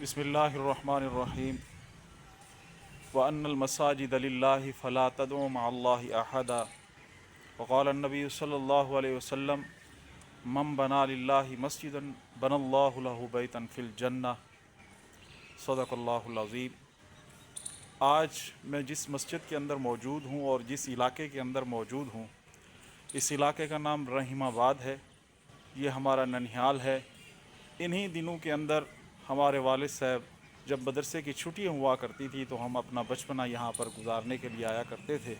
بسم اللہ الرحمن الرحیم وَأَنَّ الْمَسَاجِدَ لِلَّهِ فَلَا تَدْعُوا مَعَ اللَّهِ أَحَدًا وقال النبی صلی اللہ علیہ وسلم من بنا للہ مسجدا بنى اللہ لہ بیتا فی الجنہ صدق اللہ العظیم۔ آج میں جس مسجد کے اندر موجود ہوں اور جس علاقے کے اندر موجود ہوں، اس علاقے کا نام رحیم آباد ہے۔ یہ ہمارا ننہال ہے۔ انہی دنوں کے اندر ہمارے والد صاحب جب مدرسے کی چھٹیاں ہوا کرتی تھی تو ہم اپنا بچپنا یہاں پر گزارنے کے لیے آیا کرتے تھے،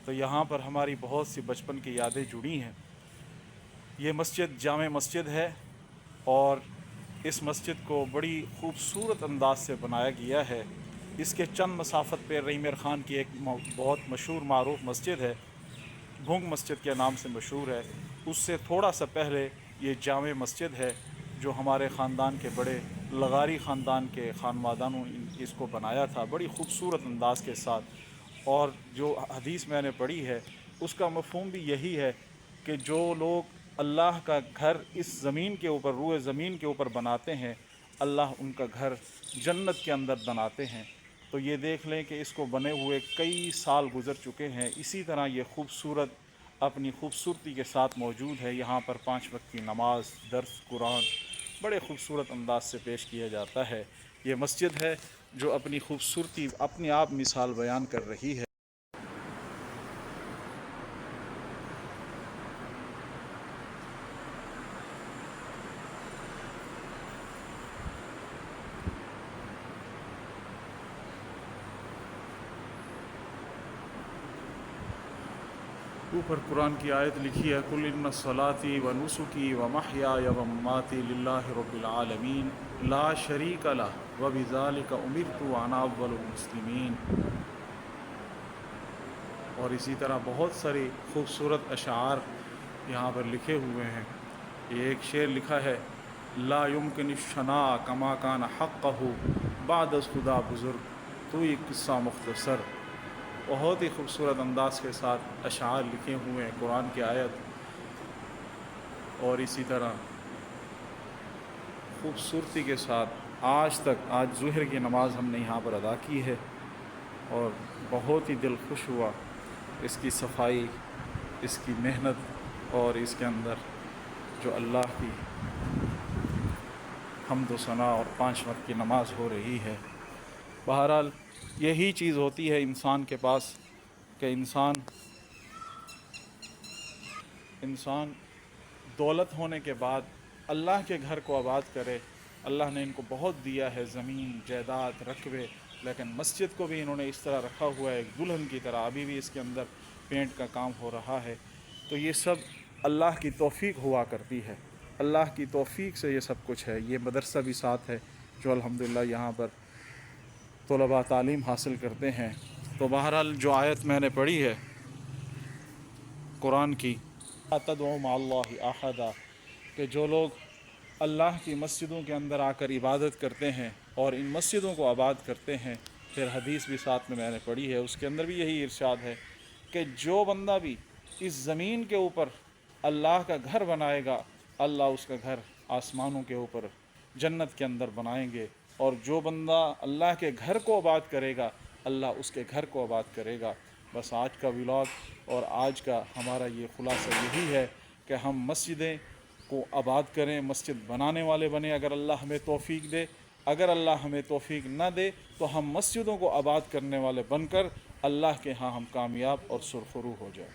تو یہاں پر ہماری بہت سی بچپن کی یادیں جڑی ہیں۔ یہ مسجد جامع مسجد ہے اور اس مسجد کو بڑی خوبصورت انداز سے بنایا گیا ہے۔ اس کے چند مسافت پہ رحیم خان کی ایک بہت مشہور معروف مسجد ہے، بھونگ مسجد کے نام سے مشہور ہے۔ اس سے تھوڑا سا پہلے یہ جامع مسجد ہے جو ہمارے خاندان کے بڑے لغاری خاندان کے خانوادانوں اس کو بنایا تھا بڑی خوبصورت انداز کے ساتھ۔ اور جو حدیث میں نے پڑھی ہے اس کا مفہوم بھی یہی ہے کہ جو لوگ اللہ کا گھر اس زمین کے اوپر روئے زمین کے اوپر بناتے ہیں، اللہ ان کا گھر جنت کے اندر بناتے ہیں۔ تو یہ دیکھ لیں کہ اس کو بنے ہوئے کئی سال گزر چکے ہیں، اسی طرح یہ خوبصورت اپنی خوبصورتی کے ساتھ موجود ہے۔ یہاں پر 5 وقت کی نماز، درس قرآن بڑے خوبصورت انداز سے پیش کیا جاتا ہے۔ یہ مسجد ہے جو اپنی خوبصورتی اپنے آپ مثال بیان کر رہی ہے۔ اوپر قرآن کی آیت لکھی ہے، قُلْ إِنَّ صَلَاتِي وَنُسُكِي وَمَحْيَايَ وَمَمَاتِي لِلَّهِ رَبِّ الْعَالَمِينَ لَا شَرِيكَ لَهُ وَبِذَلِكَ أُمِرْتُ وَأَنَا أَوَّلُ الْمُسْلِمِينَ۔ اور اسی طرح بہت ساری خوبصورت اشعار یہاں پر لکھے ہوئے ہیں۔ یہ ایک شعر لکھا ہے، لا يمكن الشناء كما كان حقه بعد از خدا بزرگ تو یہ قصہ مختصر۔ بہت ہی خوبصورت انداز کے ساتھ اشعار لکھے ہوئے ہیں قرآن کی آیت، اور اسی طرح خوبصورتی کے ساتھ آج ظہر کی نماز ہم نے یہاں پر ادا کی ہے اور بہت ہی دل خوش ہوا۔ اس کی صفائی، اس کی محنت اور اس کے اندر جو اللہ کی حمد و ثنا اور 5 وقت کی نماز ہو رہی ہے۔ بہرحال یہی چیز ہوتی ہے انسان کے پاس کہ انسان دولت ہونے کے بعد اللہ کے گھر کو آباد کرے۔ اللہ نے ان کو بہت دیا ہے، زمین، جائیداد، رقبے، لیکن مسجد کو بھی انہوں نے اس طرح رکھا ہوا ہے ایک دلہن کی طرح۔ ابھی بھی اس کے اندر پینٹ کا کام ہو رہا ہے۔ تو یہ سب اللہ کی توفیق ہوا کرتی ہے، اللہ کی توفیق سے یہ سب کچھ ہے۔ یہ مدرسہ بھی ساتھ ہے جو الحمدللہ یہاں پر طلباء تعلیم حاصل کرتے ہیں۔ تو بہرحال جو آیت میں نے پڑھی ہے قرآن کی، لا تدعوا مع اللہ احدا، کہ جو لوگ اللہ کی مسجدوں کے اندر آ کر عبادت کرتے ہیں اور ان مسجدوں کو آباد کرتے ہیں، پھر حدیث بھی ساتھ میں نے پڑھی ہے، اس کے اندر بھی یہی ارشاد ہے کہ جو بندہ بھی اس زمین کے اوپر اللہ کا گھر بنائے گا، اللہ اس کا گھر آسمانوں کے اوپر جنت کے اندر بنائیں گے، اور جو بندہ اللہ کے گھر کو آباد کرے گا، اللہ اس کے گھر کو آباد کرے گا۔ بس آج کا ولاگ اور آج کا ہمارا یہ خلاصہ یہی ہے کہ ہم مسجدیں کو آباد کریں، مسجد بنانے والے بنیں اگر اللہ ہمیں توفیق دے۔ اگر اللہ ہمیں توفیق نہ دے تو ہم مسجدوں کو آباد کرنے والے بن کر اللہ کے ہاں ہم کامیاب اور سرخرو ہو جائیں۔